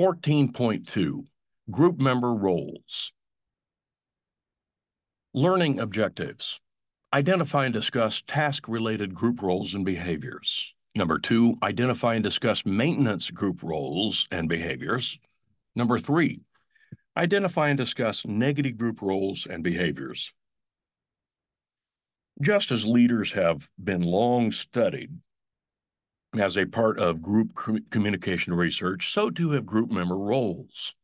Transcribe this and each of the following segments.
14.2, Group Member Roles. Learning objectives. Identify and discuss task-related group roles and behaviors. Number 2, identify and discuss maintenance group roles and behaviors. Number 3, identify and discuss negative group roles and behaviors. Just as leaders have been long studied as a part of group communication research, so too have group member roles.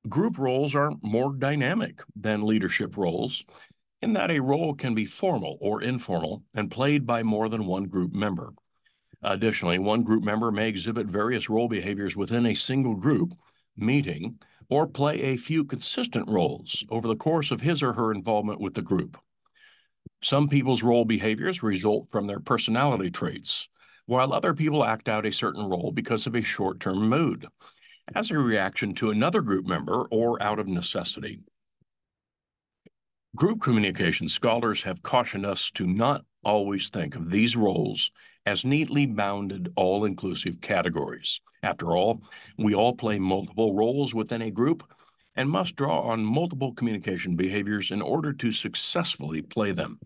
Group roles are more dynamic than leadership roles in that a role can be formal or informal and played by more than one group member. Additionally, one group member may exhibit various role behaviors within a single group meeting or play a few consistent roles over the course of his or her involvement with the group. Some people's role behaviors result from their personality traits, while other people act out a certain role because of a short-term mood, as a reaction to another group member or out of necessity. Group communication scholars have cautioned us to not always think of these roles as neatly bounded, all-inclusive categories. After all, we all play multiple roles within a group and must draw on multiple communication behaviors in order to successfully play them.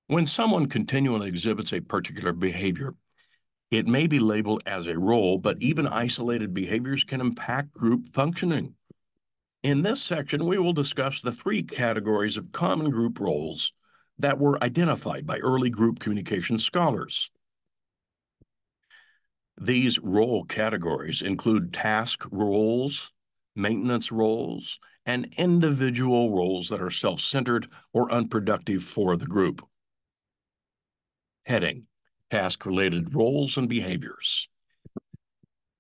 When someone continually exhibits a particular behavior, it may be labeled as a role, but even isolated behaviors can impact group functioning. In this section, we will discuss the 3 categories of common group roles that were identified by early group communication scholars. These role categories include task roles, maintenance roles, and individual roles that are self-centered or unproductive for the group. Heading: Task-related roles and behaviors.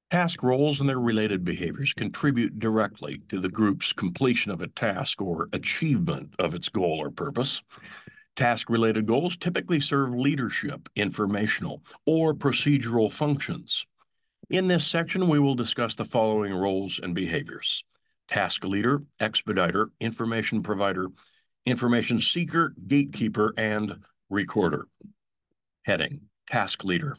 Task roles and their related behaviors contribute directly to the group's completion of a task or achievement of its goal or purpose. Task-related goals typically serve leadership, informational, or procedural functions. In this section, we will discuss the following roles and behaviors: task leader, expediter, information provider, information seeker, gatekeeper, and recorder. Heading: Task leader.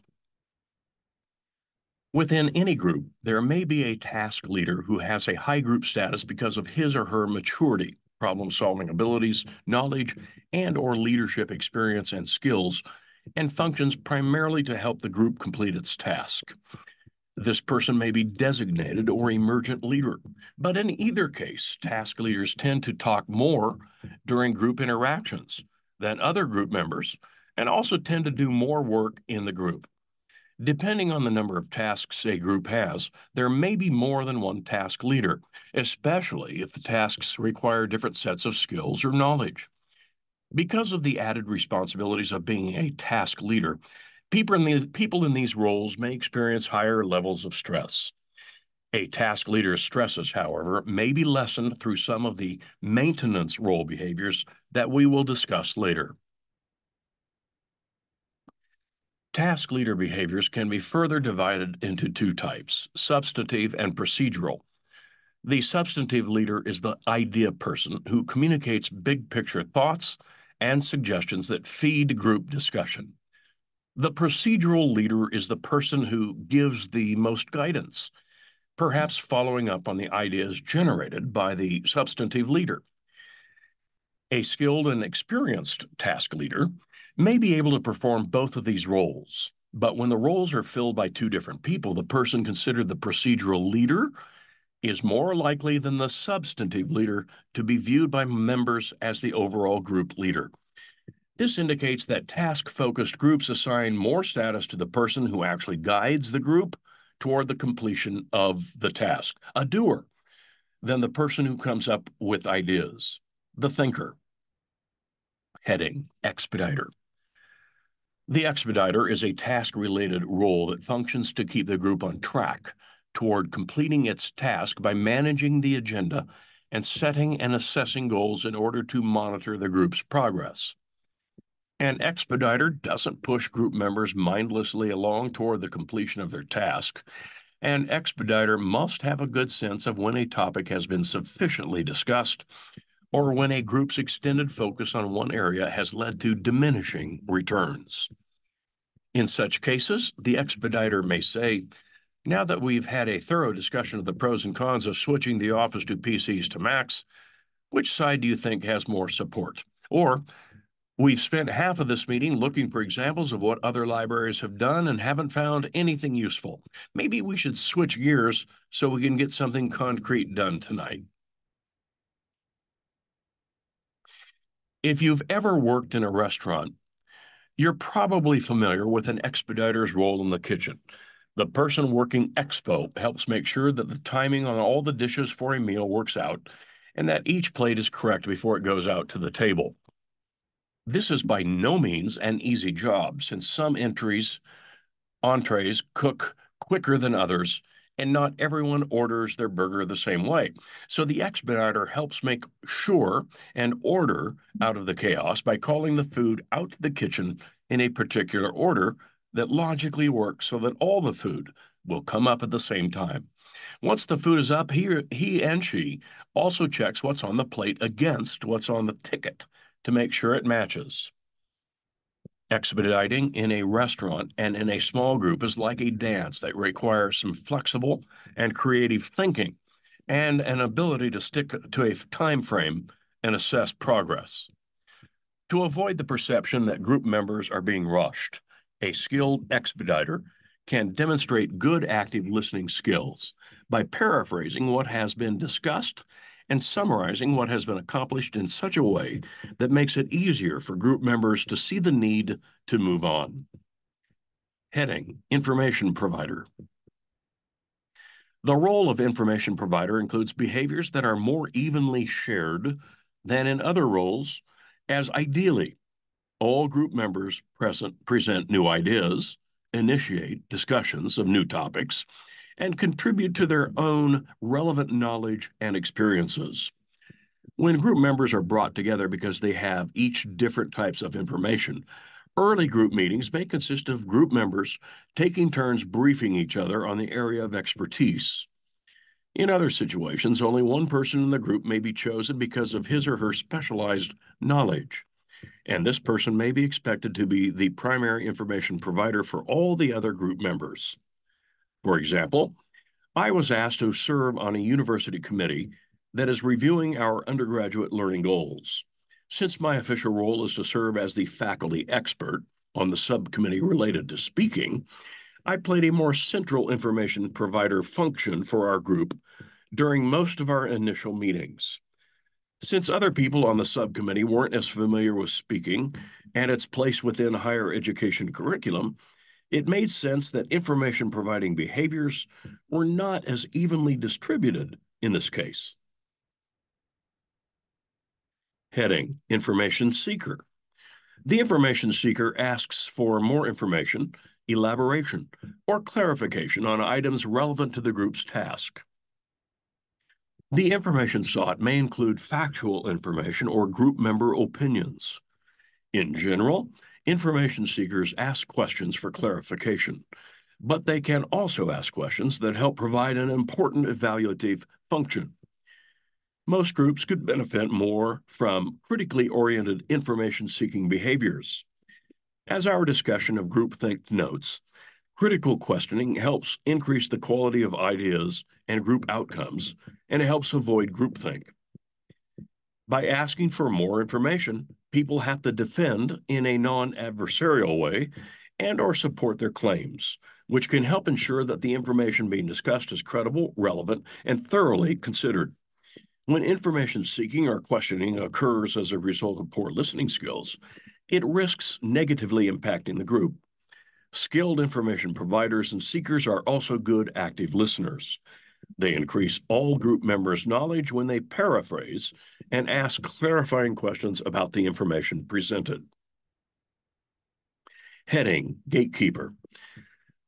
Within any group, there may be a task leader who has a high group status because of his or her maturity, problem-solving abilities, knowledge, and/or leadership experience and skills, and functions primarily to help the group complete its task. This person may be designated or emergent leader, but in either case, task leaders tend to talk more during group interactions than other group members, and also tend to do more work in the group. Depending on the number of tasks a group has, there may be more than one task leader, especially if the tasks require different sets of skills or knowledge. Because of the added responsibilities of being a task leader, people in these roles may experience higher levels of stress. A task leader's stresses, however, may be lessened through some of the maintenance role behaviors that we will discuss later. Task leader behaviors can be further divided into 2 types, substantive and procedural. The substantive leader is the idea person who communicates big picture thoughts and suggestions that feed group discussion. The procedural leader is the person who gives the most guidance, perhaps following up on the ideas generated by the substantive leader. A skilled and experienced task leader may be able to perform both of these roles, but when the roles are filled by 2 different people, the person considered the procedural leader is more likely than the substantive leader to be viewed by members as the overall group leader. This indicates that task-focused groups assign more status to the person who actually guides the group toward the completion of the task, a doer, than the person who comes up with ideas, the thinker. Heading: Expediter. The expediter is a task-related role that functions to keep the group on track toward completing its task by managing the agenda and setting and assessing goals in order to monitor the group's progress. An expediter doesn't push group members mindlessly along toward the completion of their task. An expediter must have a good sense of when a topic has been sufficiently discussed or when a group's extended focus on one area has led to diminishing returns. In such cases, the expediter may say, Now that we've had a thorough discussion of the pros and cons of switching the Office to PCs to Macs, which side do you think has more support? Or we've spent half of this meeting looking for examples of what other libraries have done and haven't found anything useful. Maybe we should switch gears so we can get something concrete done tonight. If you've ever worked in a restaurant, you're probably familiar with an expediter's role in the kitchen. The person working expo helps make sure that the timing on all the dishes for a meal works out and that each plate is correct before it goes out to the table. This is by no means an easy job, since some entrees cook quicker than others, and not everyone orders their burger the same way. So the expediter helps make sure and order out of the chaos by calling the food out to the kitchen in a particular order that logically works so that all the food will come up at the same time. Once the food is up, he and she also checks what's on the plate against what's on the ticket to make sure it matches. Expediting in a restaurant and in a small group is like a dance that requires some flexible and creative thinking and an ability to stick to a time frame and assess progress. To avoid the perception that group members are being rushed, a skilled expediter can demonstrate good active listening skills by paraphrasing what has been discussed and summarizing what has been accomplished in such a way that makes it easier for group members to see the need to move on. Heading: Information Provider. The role of information provider includes behaviors that are more evenly shared than in other roles, as ideally all group members present new ideas, initiate discussions of new topics, and contribute to their own relevant knowledge and experiences. When group members are brought together because they have each different types of information, early group meetings may consist of group members taking turns briefing each other on the area of expertise. In other situations, only one person in the group may be chosen because of his or her specialized knowledge, and this person may be expected to be the primary information provider for all the other group members. For example, I was asked to serve on a university committee that is reviewing our undergraduate learning goals. Since my official role is to serve as the faculty expert on the subcommittee related to speaking, I played a more central information provider function for our group during most of our initial meetings. Since other people on the subcommittee weren't as familiar with speaking and its place within higher education curriculum, it made sense that information providing behaviors were not as evenly distributed in this case. Heading: Information Seeker. The information seeker asks for more information, elaboration, or clarification on items relevant to the group's task. The information sought may include factual information or group member opinions. In general, information seekers ask questions for clarification, but they can also ask questions that help provide an important evaluative function. Most groups could benefit more from critically oriented information-seeking behaviors. As our discussion of groupthink notes, critical questioning helps increase the quality of ideas and group outcomes, and it helps avoid groupthink. By asking for more information, people have to defend in a non-adversarial way and/or support their claims, which can help ensure that the information being discussed is credible, relevant, and thoroughly considered. When information seeking or questioning occurs as a result of poor listening skills, it risks negatively impacting the group. Skilled information providers and seekers are also good active listeners. They increase all group members' knowledge when they paraphrase and ask clarifying questions about the information presented. Heading: Gatekeeper.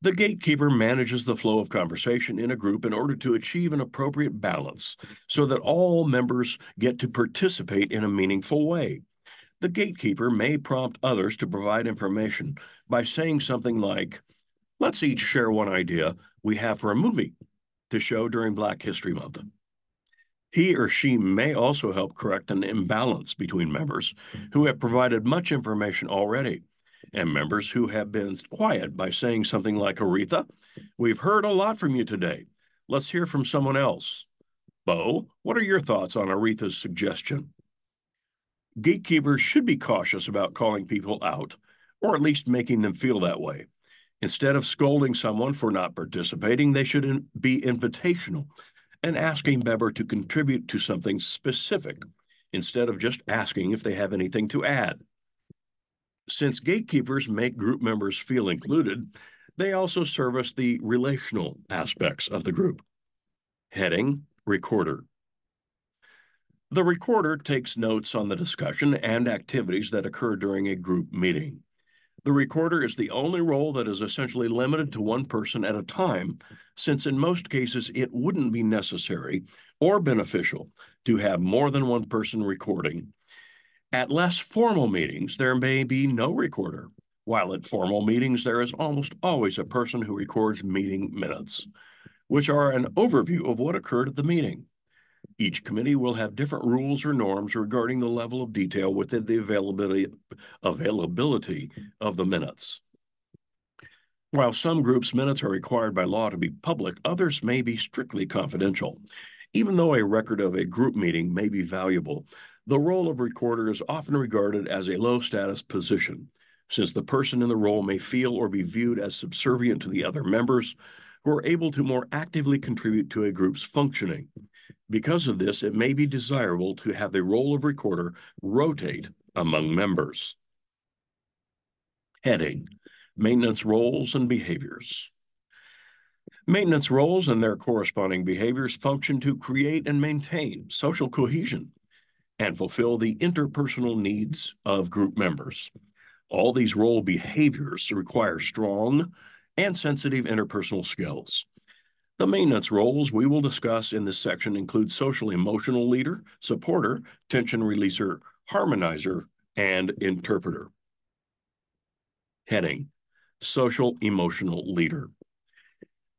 The gatekeeper manages the flow of conversation in a group in order to achieve an appropriate balance so that all members get to participate in a meaningful way. The gatekeeper may prompt others to provide information by saying something like, "Let's each share one idea we have for a movie to show during Black History Month." He or she may also help correct an imbalance between members who have provided much information already. and members who have been quiet by saying something like, Aretha, we've heard a lot from you today. Let's hear from someone else. Bo, what are your thoughts on Aretha's suggestion? Gatekeepers should be cautious about calling people out, or at least making them feel that way. Instead of scolding someone for not participating, they should be invitational and asking a member to contribute to something specific instead of just asking if they have anything to add. Since gatekeepers make group members feel included, they also service the relational aspects of the group. Heading, Recorder. The recorder takes notes on the discussion and activities that occur during a group meeting. The recorder is the only role that is essentially limited to one person at a time, since in most cases it wouldn't be necessary or beneficial to have more than one person recording. At less formal meetings, there may be no recorder, while at formal meetings, there is almost always a person who records meeting minutes, which are an overview of what occurred at the meeting. Each committee will have different rules or norms regarding the level of detail within the availability of the minutes. While some groups' minutes are required by law to be public, others may be strictly confidential. Even though a record of a group meeting may be valuable, the role of recorder is often regarded as a low-status position, since the person in the role may feel or be viewed as subservient to the other members who are able to more actively contribute to a group's functioning. Because of this, it may be desirable to have the role of recorder rotate among members. Heading, Maintenance Roles and Behaviors. Maintenance roles and their corresponding behaviors function to create and maintain social cohesion and fulfill the interpersonal needs of group members. All these role behaviors require strong and sensitive interpersonal skills. The maintenance roles we will discuss in this section include social emotional leader, supporter, tension releaser, harmonizer, and interpreter. Heading, Social emotional leader.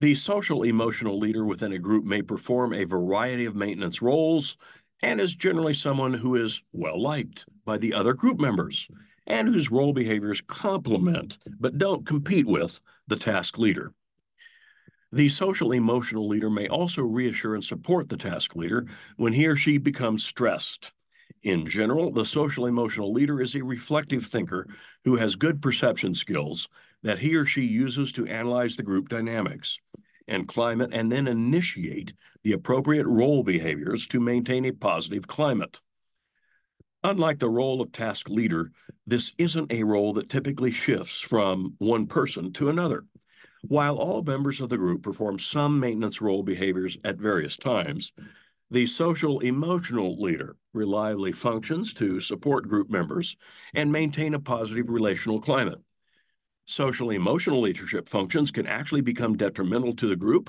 The social emotional leader within a group may perform a variety of maintenance roles and is generally someone who is well liked by the other group members and whose role behaviors complement but don't compete with the task leader. The social emotional leader may also reassure and support the task leader when he or she becomes stressed. In general, the social emotional leader is a reflective thinker who has good perception skills that he or she uses to analyze the group dynamics and climate and then initiate the appropriate role behaviors to maintain a positive climate. Unlike the role of task leader, this isn't a role that typically shifts from one person to another. While all members of the group perform some maintenance role behaviors at various times, the social emotional leader reliably functions to support group members and maintain a positive relational climate. Social emotional leadership functions can actually become detrimental to the group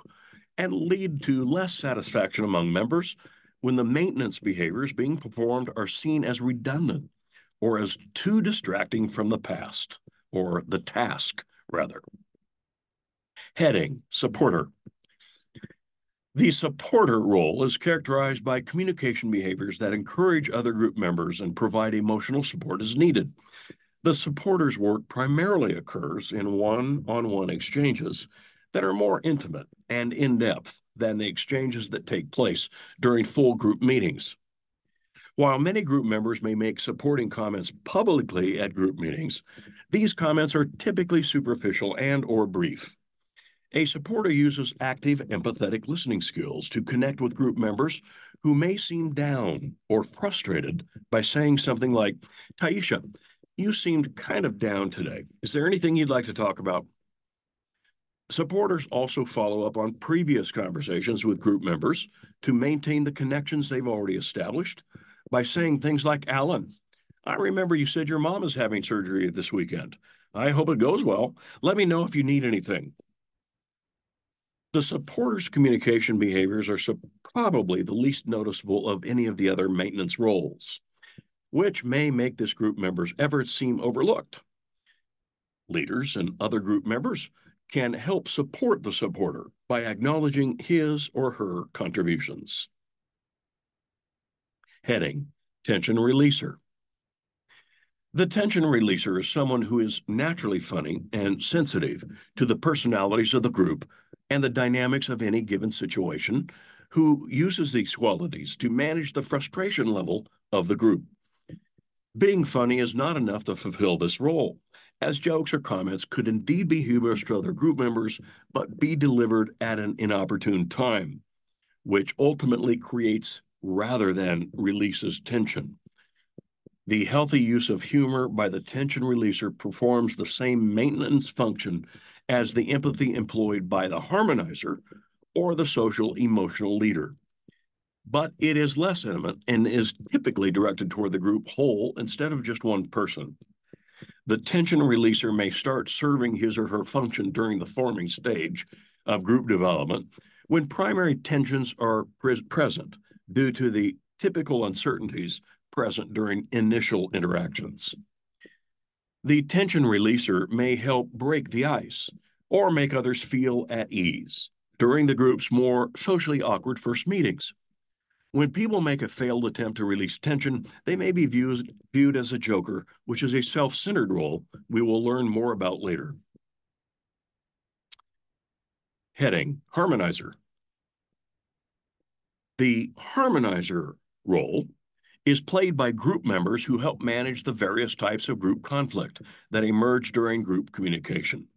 and lead to less satisfaction among members when the maintenance behaviors being performed are seen as redundant or as too distracting from the past, or the task, rather. Heading, Supporter. The supporter role is characterized by communication behaviors that encourage other group members and provide emotional support as needed. The supporter's work primarily occurs in one-on-one exchanges that are more intimate and in-depth than the exchanges that take place during full group meetings. While many group members may make supporting comments publicly at group meetings, these comments are typically superficial and/or brief. A supporter uses active, empathetic listening skills to connect with group members who may seem down or frustrated by saying something like, Taisha, you seemed kind of down today. Is there anything you'd like to talk about? Supporters also follow up on previous conversations with group members to maintain the connections they've already established by saying things like, Alan, I remember you said your mom is having surgery this weekend. I hope it goes well. Let me know if you need anything. The supporters' communication behaviors are probably the least noticeable of any of the other maintenance roles, which may make this group member's efforts seem overlooked. Leaders and other group members can help support the supporter by acknowledging his or her contributions. Heading, Tension Releaser. The tension releaser is someone who is naturally funny and sensitive to the personalities of the group and the dynamics of any given situation, who uses these qualities to manage the frustration level of the group. Being funny is not enough to fulfill this role, as jokes or comments could indeed be humorous to other group members, but be delivered at an inopportune time, which ultimately creates rather than releases tension. The healthy use of humor by the tension releaser performs the same maintenance function as the empathy employed by the harmonizer or the social emotional leader. But it is less intimate and is typically directed toward the group whole instead of just one person. The tension releaser may start serving his or her function during the forming stage of group development when primary tensions are present due to the typical uncertainties present during initial interactions. The tension releaser may help break the ice or make others feel at ease during the group's more socially awkward first meetings. When people make a failed attempt to release tension, they may be viewed as a joker, which is a self-centered role we will learn more about later. Heading, Harmonizer. The harmonizer role is played by group members who help manage the various types of group conflict that emerge during group communication.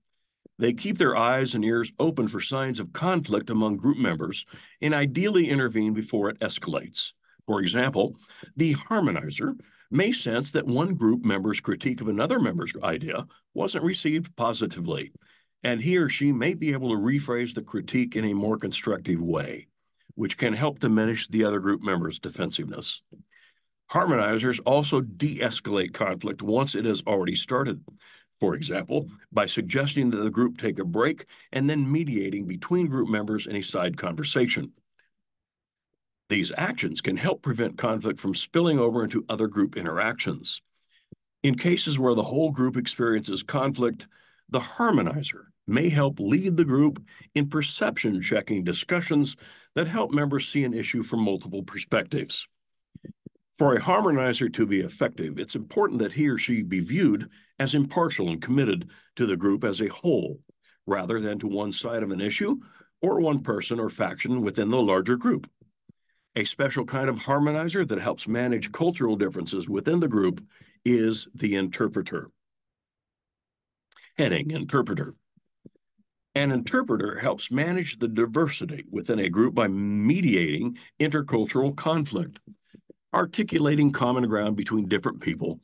They keep their eyes and ears open for signs of conflict among group members and ideally intervene before it escalates. For example, the harmonizer may sense that one group member's critique of another member's idea wasn't received positively, and he or she may be able to rephrase the critique in a more constructive way, which can help diminish the other group member's defensiveness. Harmonizers also de-escalate conflict once it has already started. For example, by suggesting that the group take a break and then mediating between group members in a side conversation. These actions can help prevent conflict from spilling over into other group interactions. In cases where the whole group experiences conflict, the harmonizer may help lead the group in perception checking discussions that help members see an issue from multiple perspectives. For a harmonizer to be effective, it's important that he or she be viewed as impartial and committed to the group as a whole, rather than to one side of an issue or one person or faction within the larger group. A special kind of harmonizer that helps manage cultural differences within the group is the interpreter. Heading, Interpreter. An interpreter helps manage the diversity within a group by mediating intercultural conflict, articulating common ground between different people,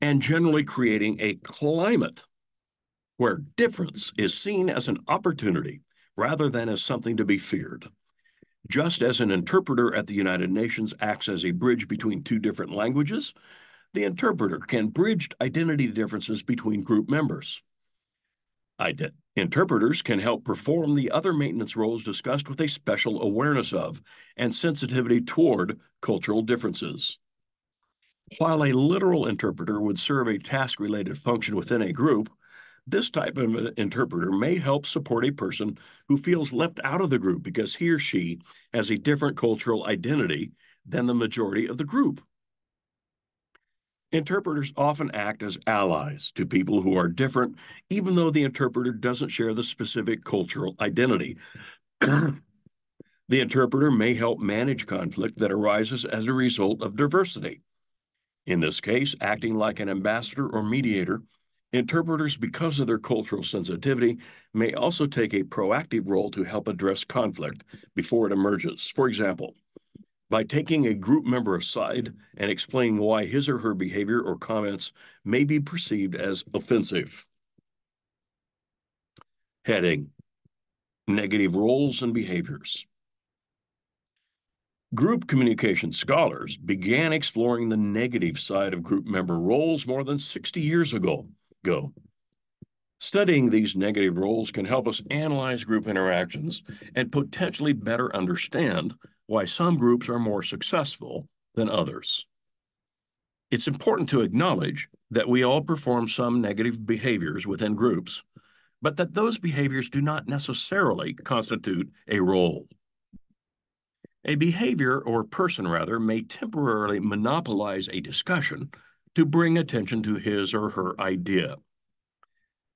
and generally creating a climate where difference is seen as an opportunity rather than as something to be feared. Just as an interpreter at the United Nations acts as a bridge between two different languages, the interpreter can bridge identity differences between group members. Interpreters can help perform the other maintenance roles discussed with a special awareness of and sensitivity toward cultural differences. While a literal interpreter would serve a task-related function within a group, this type of interpreter may help support a person who feels left out of the group because he or she has a different cultural identity than the majority of the group. Interpreters often act as allies to people who are different, even though the interpreter doesn't share the specific cultural identity. The interpreter may help manage conflict that arises as a result of diversity. In this case, acting like an ambassador or mediator, interpreters, because of their cultural sensitivity, may also take a proactive role to help address conflict before it emerges. For example, by taking a group member aside and explaining why his or her behavior or comments may be perceived as offensive. Heading, Negative Roles and Behaviors. Group communication scholars began exploring the negative side of group member roles more than 60 years ago. Studying these negative roles can help us analyze group interactions and potentially better understand why some groups are more successful than others. It's important to acknowledge that we all perform some negative behaviors within groups, but that those behaviors do not necessarily constitute a role. A behavior, or person rather, may temporarily monopolize a discussion to bring attention to his or her idea.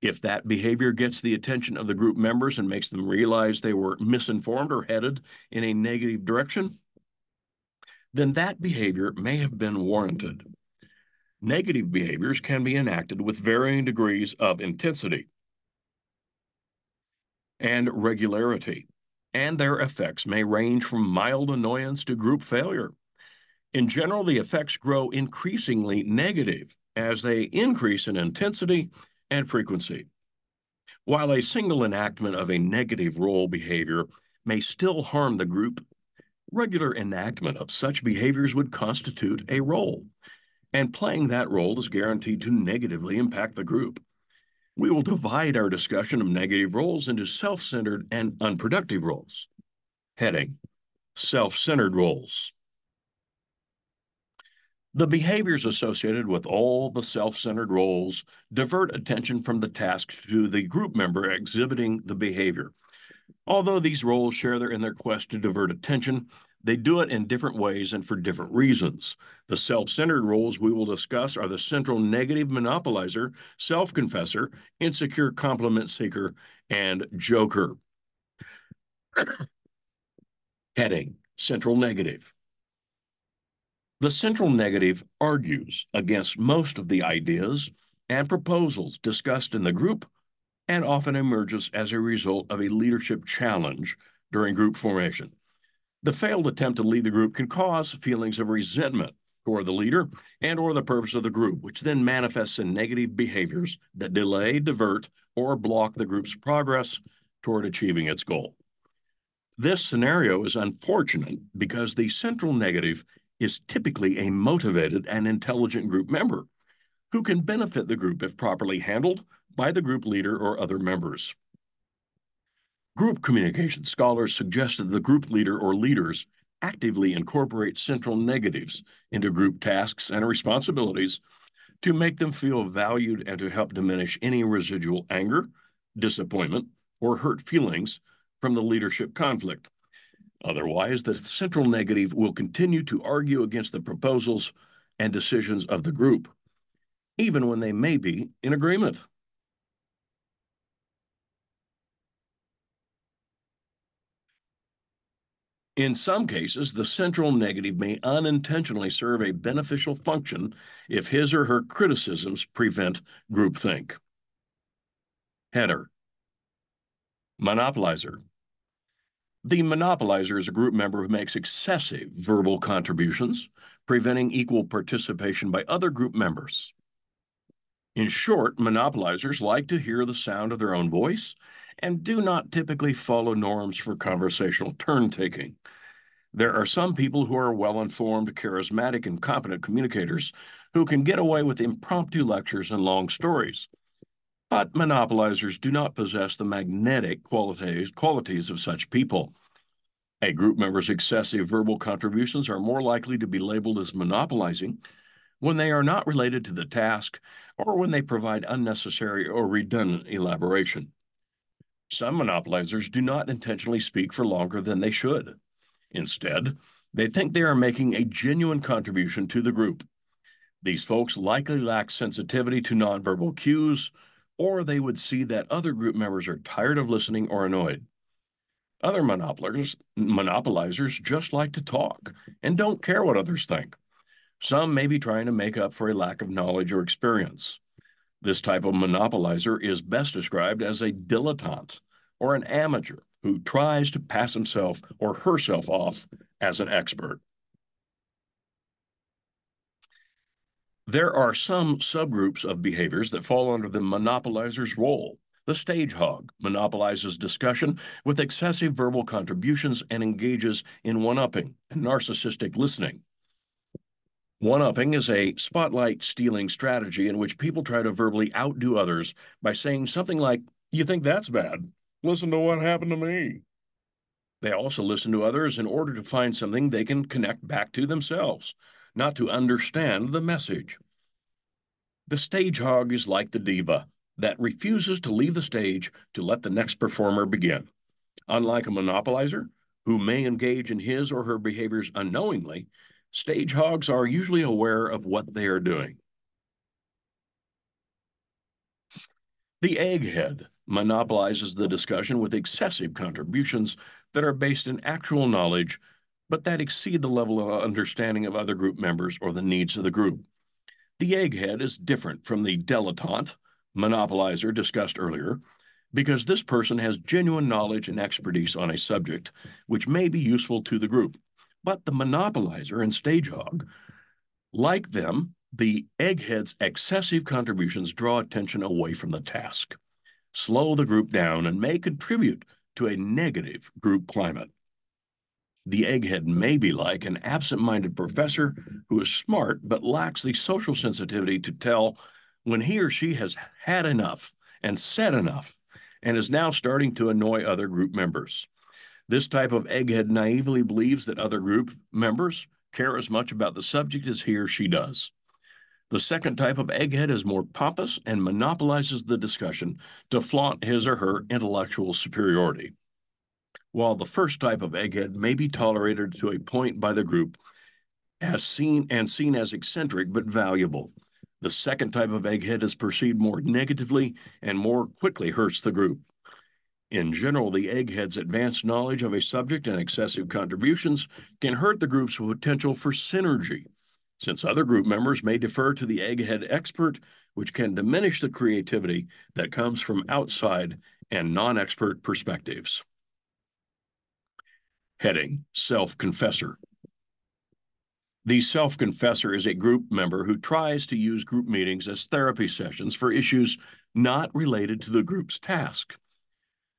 If that behavior gets the attention of the group members and makes them realize they were misinformed or headed in a negative direction, then that behavior may have been warranted. Negative behaviors can be enacted with varying degrees of intensity and regularity, and their effects may range from mild annoyance to group failure. In general, the effects grow increasingly negative as they increase in intensity and frequency. While a single enactment of a negative role behavior may still harm the group, regular enactment of such behaviors would constitute a role, and playing that role is guaranteed to negatively impact the group. We will divide our discussion of negative roles into self-centered and unproductive roles. Heading: Self-centered roles. The behaviors associated with all the self-centered roles divert attention from the task to the group member exhibiting the behavior. Although these roles share in their quest to divert attention, they do it in different ways and for different reasons. The self-centered roles we will discuss are the central negative monopolizer, self-confessor, insecure compliment seeker, and joker. Heading: Central negative. The central negative argues against most of the ideas and proposals discussed in the group and often emerges as a result of a leadership challenge during group formation. The failed attempt to lead the group can cause feelings of resentment toward the leader and or the purpose of the group, which then manifests in negative behaviors that delay, divert, or block the group's progress toward achieving its goal. This scenario is unfortunate because the central negative is typically a motivated and intelligent group member who can benefit the group if properly handled by the group leader or other members. Group communication scholars suggest that the group leader or leaders actively incorporate central negatives into group tasks and responsibilities to make them feel valued and to help diminish any residual anger, disappointment, or hurt feelings from the leadership conflict. Otherwise, the central negative will continue to argue against the proposals and decisions of the group, even when they may be in agreement. In some cases, the central negative may unintentionally serve a beneficial function if his or her criticisms prevent groupthink. Header: Monopolizer. The monopolizer is a group member who makes excessive verbal contributions, preventing equal participation by other group members. In short, monopolizers like to hear the sound of their own voice and do not typically follow norms for conversational turn-taking. There are some people who are well-informed, charismatic, and competent communicators who can get away with impromptu lectures and long stories. But monopolizers do not possess the magnetic qualities of such people. A group member's excessive verbal contributions are more likely to be labeled as monopolizing when they are not related to the task or when they provide unnecessary or redundant elaboration. Some monopolizers do not intentionally speak for longer than they should. Instead, they think they are making a genuine contribution to the group. These folks likely lack sensitivity to nonverbal cues, or they would see that other group members are tired of listening or annoyed. Other monopolizers just like to talk and don't care what others think. Some may be trying to make up for a lack of knowledge or experience. This type of monopolizer is best described as a dilettante or an amateur who tries to pass himself or herself off as an expert. There are some subgroups of behaviors that fall under the monopolizer's role. The stage hog monopolizes discussion with excessive verbal contributions and engages in one-upping and narcissistic listening. One-upping is a spotlight-stealing strategy in which people try to verbally outdo others by saying something like, "You think that's bad? Listen to what happened to me." They also listen to others in order to find something they can connect back to themselves, not to understand the message. The stage hog is like the diva that refuses to leave the stage to let the next performer begin. Unlike a monopolizer, who may engage in his or her behaviors unknowingly, stage hogs are usually aware of what they are doing. The egghead monopolizes the discussion with excessive contributions that are based in actual knowledge, but that exceed the level of understanding of other group members or the needs of the group. The egghead is different from the dilettante monopolizer discussed earlier because this person has genuine knowledge and expertise on a subject which may be useful to the group. But the monopolizer and stage hog, like them, the egghead's excessive contributions draw attention away from the task, slow the group down, and may contribute to a negative group climate. The egghead may be like an absent-minded professor who is smart but lacks the social sensitivity to tell when he or she has had enough and said enough and is now starting to annoy other group members. This type of egghead naively believes that other group members care as much about the subject as he or she does. The second type of egghead is more pompous and monopolizes the discussion to flaunt his or her intellectual superiority. While the first type of egghead may be tolerated to a point by the group as seen as eccentric but valuable, the second type of egghead is perceived more negatively and more quickly hurts the group. In general, the egghead's advanced knowledge of a subject and excessive contributions can hurt the group's potential for synergy, since other group members may defer to the egghead expert, which can diminish the creativity that comes from outside and non-expert perspectives. Heading: Self-Confessor. The self-confessor is a group member who tries to use group meetings as therapy sessions for issues not related to the group's task.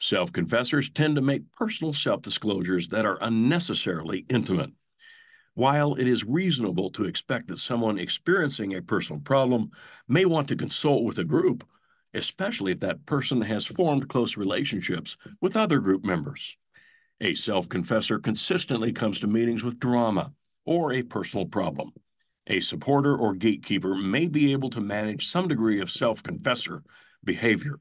Self-confessors tend to make personal self-disclosures that are unnecessarily intimate. While it is reasonable to expect that someone experiencing a personal problem may want to consult with a group, especially if that person has formed close relationships with other group members. A self-confessor consistently comes to meetings with drama or a personal problem. A supporter or gatekeeper may be able to manage some degree of self-confessor behavior,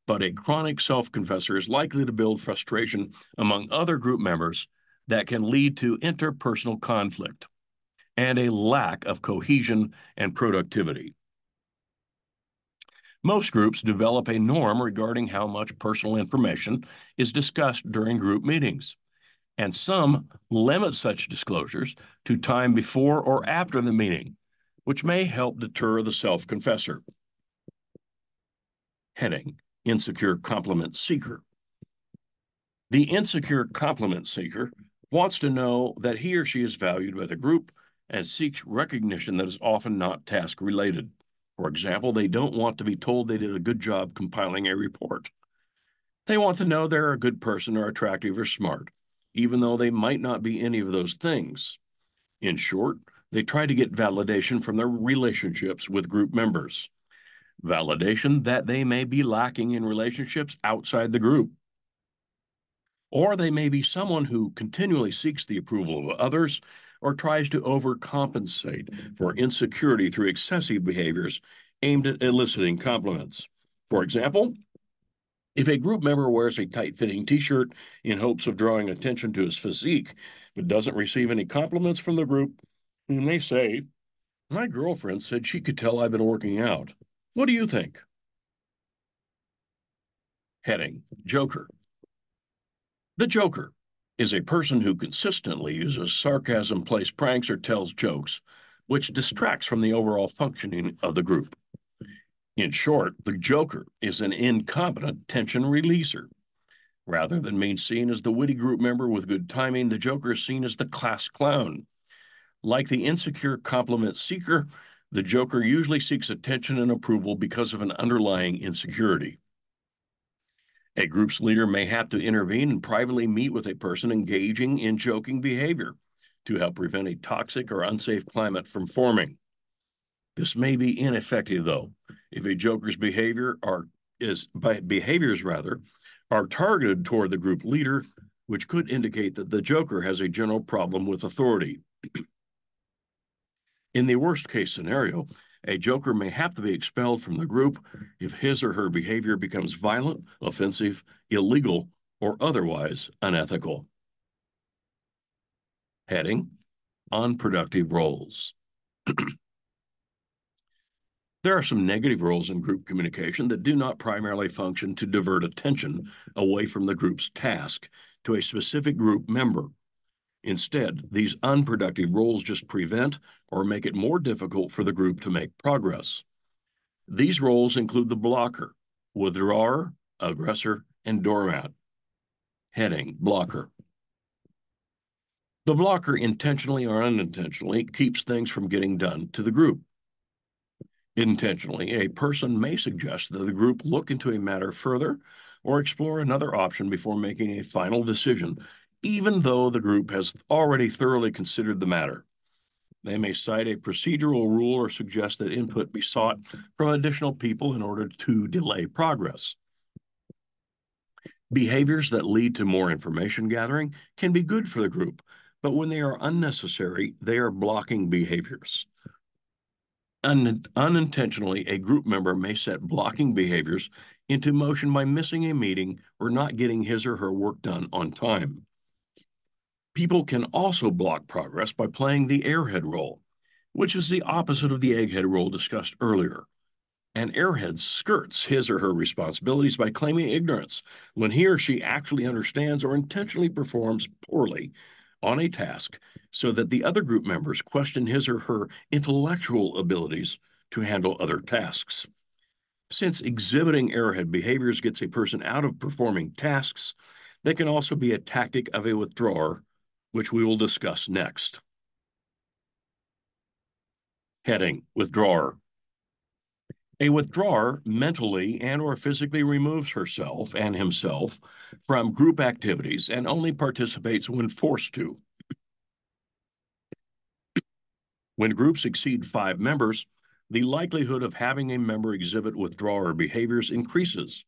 but a chronic self-confessor is likely to build frustration among other group members that can lead to interpersonal conflict and a lack of cohesion and productivity. Most groups develop a norm regarding how much personal information is discussed during group meetings, and some limit such disclosures to time before or after the meeting, which may help deter the self-confessor. Heading: Insecure Compliment Seeker. The insecure compliment seeker wants to know that he or she is valued by the group and seeks recognition that is often not task-related. For example, they don't want to be told they did a good job compiling a report. They want to know they're a good person or attractive or smart, even though they might not be any of those things. In short, they try to get validation from their relationships with group members, validation that they may be lacking in relationships outside the group. Or they may be someone who continually seeks the approval of others or tries to overcompensate for insecurity through excessive behaviors aimed at eliciting compliments. For example, if a group member wears a tight-fitting t-shirt in hopes of drawing attention to his physique, but doesn't receive any compliments from the group, and they say, "My girlfriend said she could tell I've been working out. What do you think?" Heading: Joker. The joker is a person who consistently uses sarcasm, plays pranks, or tells jokes, which distracts from the overall functioning of the group. In short, the joker is an incompetent tension releaser. Rather than being seen as the witty group member with good timing, the joker is seen as the class clown. Like the insecure compliment seeker, the joker usually seeks attention and approval because of an underlying insecurity. A group's leader may have to intervene and privately meet with a person engaging in joking behavior to help prevent a toxic or unsafe climate from forming. This may be ineffective, though, if a joker's behaviors are targeted toward the group leader, which could indicate that the joker has a general problem with authority. In the worst-case scenario, a joker may have to be expelled from the group if his or her behavior becomes violent, offensive, illegal, or otherwise unethical. Heading: Unproductive Roles. There are some negative roles in group communication that do not primarily function to divert attention away from the group's task to a specific group member. Instead, these unproductive roles just prevent or make it more difficult for the group to make progress. These roles include the blocker, withdrawer, aggressor, and doormat. Heading: Blocker. The blocker intentionally or unintentionally keeps things from getting done to the group. Intentionally, a person may suggest that the group look into a matter further or explore another option before making a final decision, even though the group has already thoroughly considered the matter. They may cite a procedural rule or suggest that input be sought from additional people in order to delay progress. Behaviors that lead to more information gathering can be good for the group, but when they are unnecessary, they are blocking behaviors. Unintentionally, a group member may set blocking behaviors into motion by missing a meeting or not getting his or her work done on time. People can also block progress by playing the airhead role, which is the opposite of the egghead role discussed earlier. An airhead skirts his or her responsibilities by claiming ignorance when he or she actually understands or intentionally performs poorly on a task so that the other group members question his or her intellectual abilities to handle other tasks. Since exhibiting airhead behaviors gets a person out of performing tasks, they can also be a tactic of a withdrawer, which we will discuss next. Heading: Withdrawer. A withdrawer mentally and or physically removes herself and himself from group activities and only participates when forced to. When groups exceed 5 members, the likelihood of having a member exhibit withdrawer behaviors increases.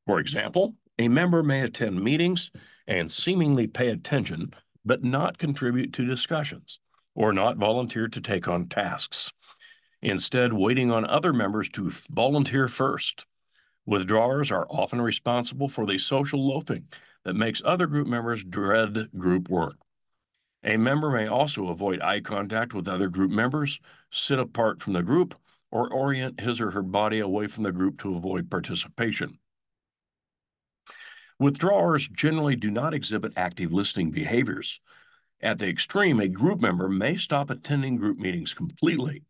For example, a member may attend meetings and seemingly pay attention, but not contribute to discussions or not volunteer to take on tasks, instead waiting on other members to volunteer first. Withdrawers are often responsible for the social loafing that makes other group members dread group work. A member may also avoid eye contact with other group members, sit apart from the group, or orient his or her body away from the group to avoid participation. Withdrawers generally do not exhibit active listening behaviors. At the extreme, a group member may stop attending group meetings completely,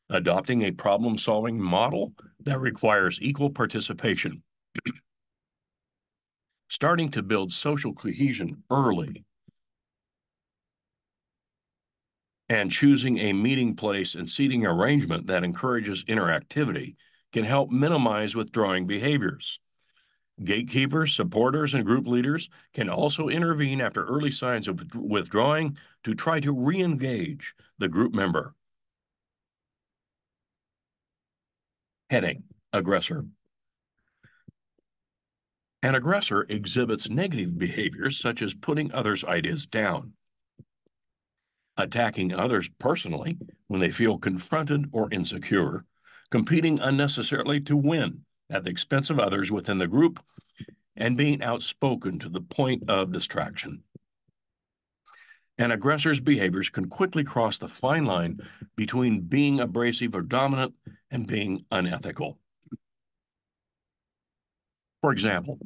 adopting a problem-solving model that requires equal participation. Starting to build social cohesion early and choosing a meeting place and seating arrangement that encourages interactivity can help minimize withdrawing behaviors. Gatekeepers, supporters, and group leaders can also intervene after early signs of withdrawing to try to re-engage the group member. Heading: Aggressor. An aggressor exhibits negative behaviors such as putting others' ideas down, attacking others personally when they feel confronted or insecure, competing unnecessarily to win at the expense of others within the group, and being outspoken to the point of distraction. An aggressor's behaviors can quickly cross the fine line between being abrasive or dominant and being unethical. For example,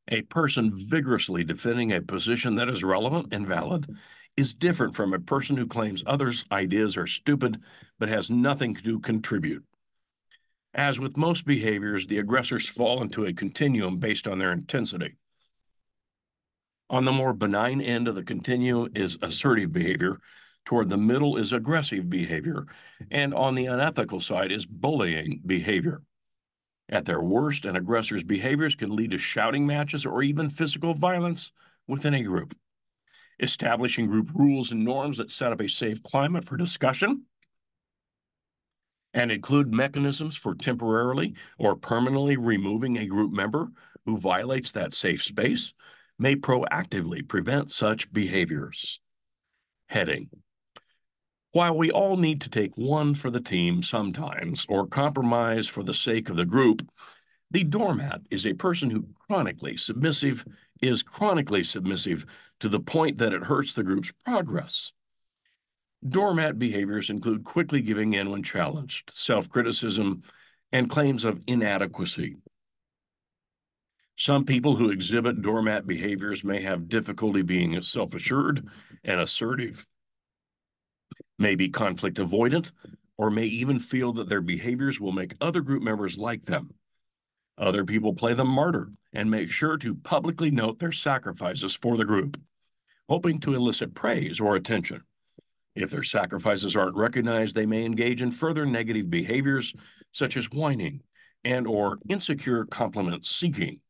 a person vigorously defending a position that is relevant and valid is different from a person who claims others' ideas are stupid but has nothing to contribute. As with most behaviors, the aggressors fall into a continuum based on their intensity. On the more benign end of the continuum is assertive behavior, toward the middle is aggressive behavior, and on the unethical side is bullying behavior. At their worst, an aggressor's behaviors can lead to shouting matches or even physical violence within a group. Establishing group rules and norms that set up a safe climate for discussion and include mechanisms for temporarily or permanently removing a group member who violates that safe space may proactively prevent such behaviors. Heading: While we all need to take one for the team sometimes or compromise for the sake of the group, the doormat is a person who is chronically submissive to the point that it hurts the group's progress. Doormat behaviors include quickly giving in when challenged, self-criticism, and claims of inadequacy. Some people who exhibit doormat behaviors may have difficulty being self-assured and assertive, may be conflict avoidant, or may even feel that their behaviors will make other group members like them. Other people play the martyr and make sure to publicly note their sacrifices for the group, hoping to elicit praise or attention. If their sacrifices aren't recognized, they may engage in further negative behaviors such as whining and or insecure compliment seeking.